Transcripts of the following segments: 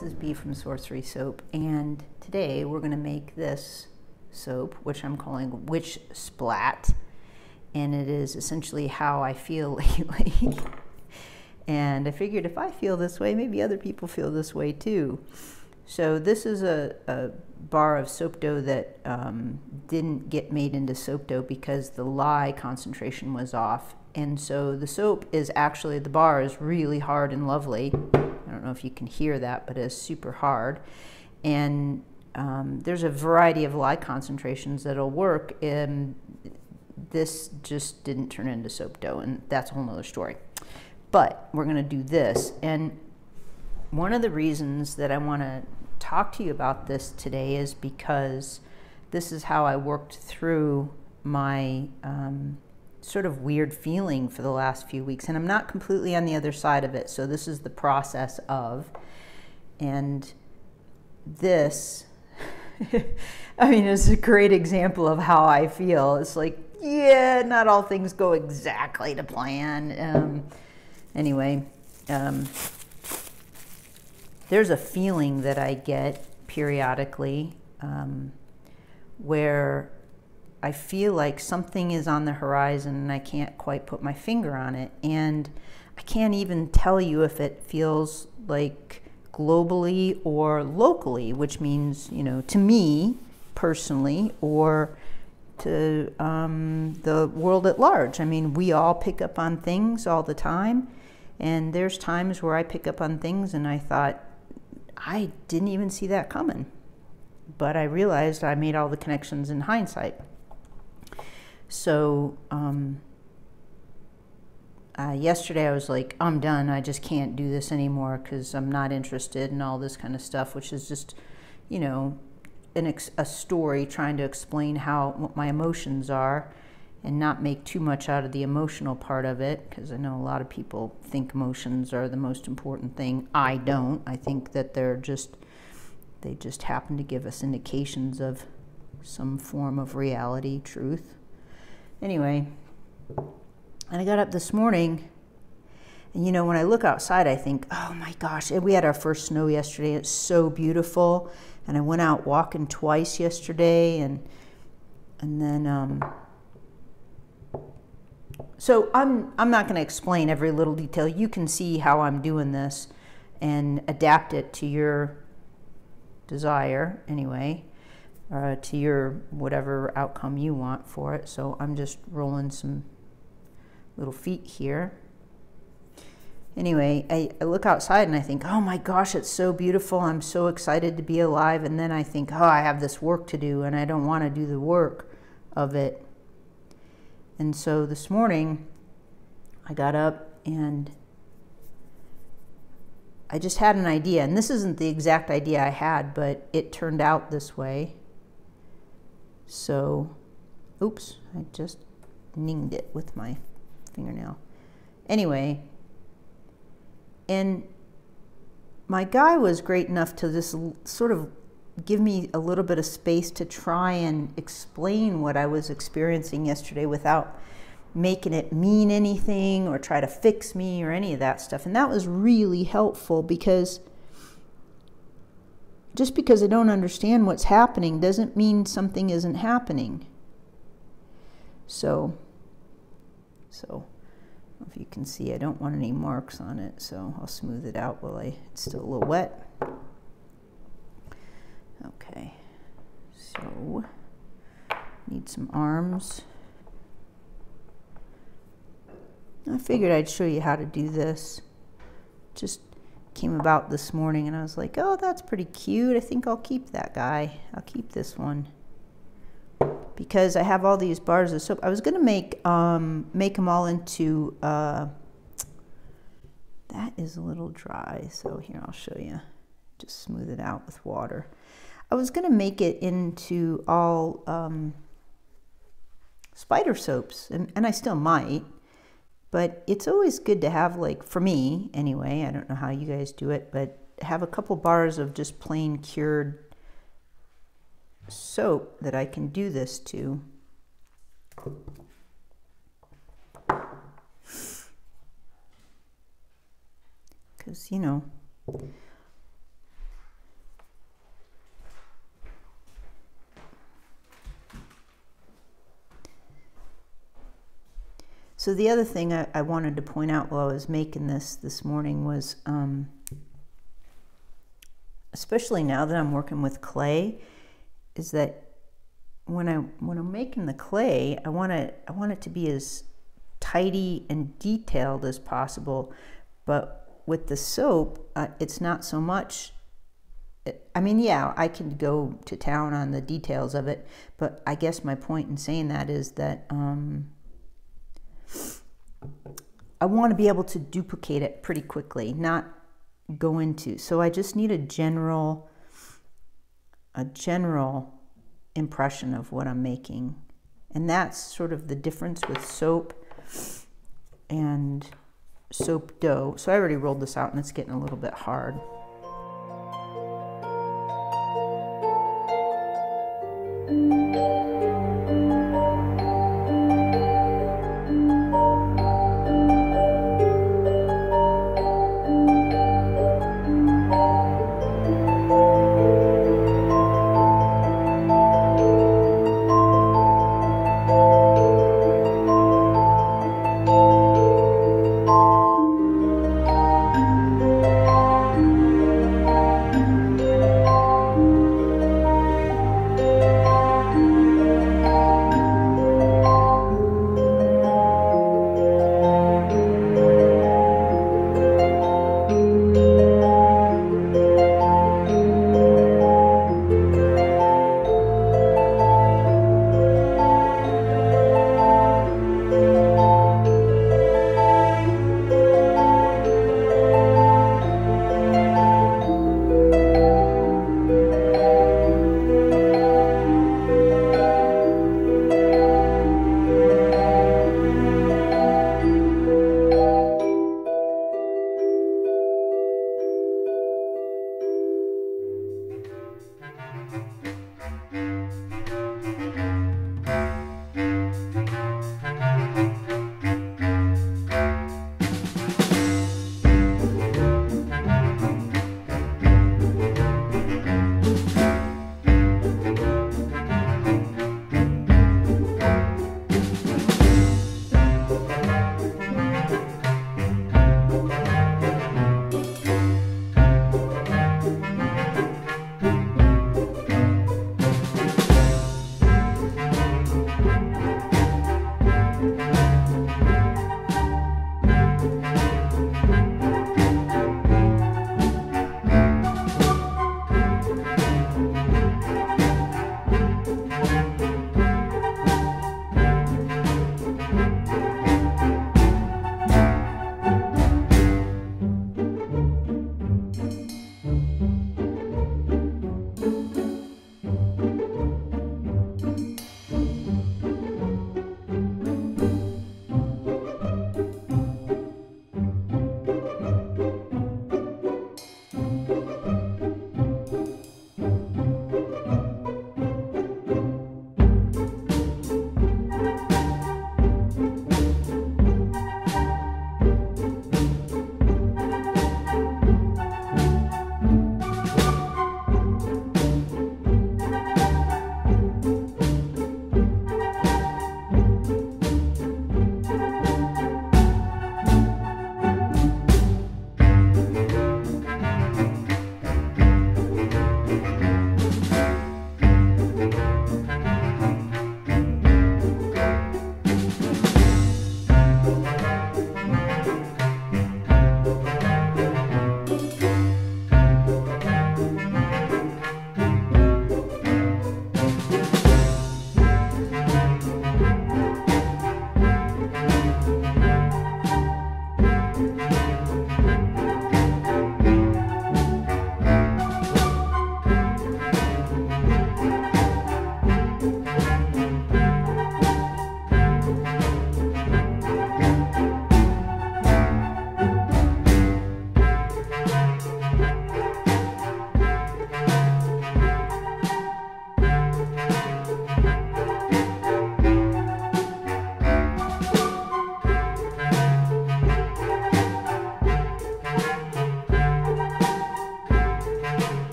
this is B from Sorcery Soap, and today we're going to make this soap, which I'm calling Witch Splat, and it is essentially how I feel lately. And I figured if I feel this way, maybe other people feel this way too. So this is a bar of soap dough that didn't get made into soap dough because the lye concentration was off. And so the soap is actually, the bar is really hard and lovely. I don't know if you can hear that, but it's super hard. And there's a variety of lye concentrations that'll work, and this just didn't turn into soap dough, and that's a whole nother story. But we're gonna do this. And one of the reasons that I wanna talk to you about this today is because this is how I worked through my sort of weird feeling for the last few weeks, and I'm not completely on the other side of it, so this is the process of, and this I mean, it's a great example of how I feel. It's like, yeah, not all things go exactly to plan. Anyway, there's a feeling that I get periodically where I feel like something is on the horizon and I can't quite put my finger on it. And I can't even tell you if it feels like globally or locally, which means, you know, to me personally or to the world at large. I mean, we all pick up on things all the time. And there's times where I pick up on things and I thought, I didn't even see that coming. But I realized I made all the connections in hindsight. So yesterday I was like, I'm done. I just can't do this anymore because I'm not interested in all this kind of stuff, which is just, you know, a story trying to explain what my emotions are and not make too much out of the emotional part of it, because I know a lot of people think emotions are the most important thing. I don't. I think that they just happen to give us indications of some form of reality, truth. Anyway, and I got up this morning, and you know, when I look outside, I think, oh my gosh, we had our first snow yesterday. It's so beautiful. And I went out walking twice yesterday, and then, so I'm not going to explain every little detail. You can see how I'm doing this and adapt it to your desire anyway. To your whatever outcome you want for it. So I'm just rolling some little feet here. Anyway, I look outside and I think, oh my gosh, it's so beautiful. I'm so excited to be alive. And then I think, oh, I have this work to do and I don't want to do the work of it. And so this morning I got up and I just had an idea. And this isn't the exact idea I had, but it turned out this way. So, oops, I just ninged it with my fingernail. Anyway, and my guy was great enough to just sort of give me a little bit of space to try and explain what I was experiencing yesterday without making it mean anything or try to fix me or any of that stuff. And that was really helpful, because just because I don't understand what's happening doesn't mean something isn't happening. So if you can see, I don't want any marks on it, so I'll smooth it out while it's still a little wet. Okay, so need some arms. I figured I'd show you how to do this. Just came about this morning and I was like, oh, that's pretty cute. I think I'll keep that guy. I'll keep this one because I have all these bars of soap. I was gonna make them all into that is a little dry, so here, I'll show you. Just smooth it out with water. I was gonna make it into all spider soaps, and I still might. But it's always good to have, like, for me anyway, I don't know how you guys do it, but have a couple bars of just plain cured soap that I can do this to. Because, you know, So the other thing I wanted to point out while I was making this morning was, especially now that I'm working with clay, is that when I'm making the clay, I want it to be as tidy and detailed as possible. But with the soap, it's not so much. I mean, yeah, I can go to town on the details of it, but I guess my point in saying that is that I want to be able to duplicate it pretty quickly, not go into. So I just need a general impression of what I'm making. And that's sort of the difference with soap and soap dough. So I already rolled this out and it's getting a little bit hard.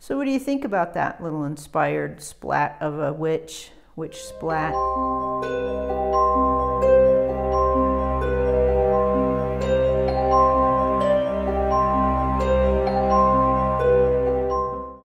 So what do you think about that little inspired splat of a witch splat?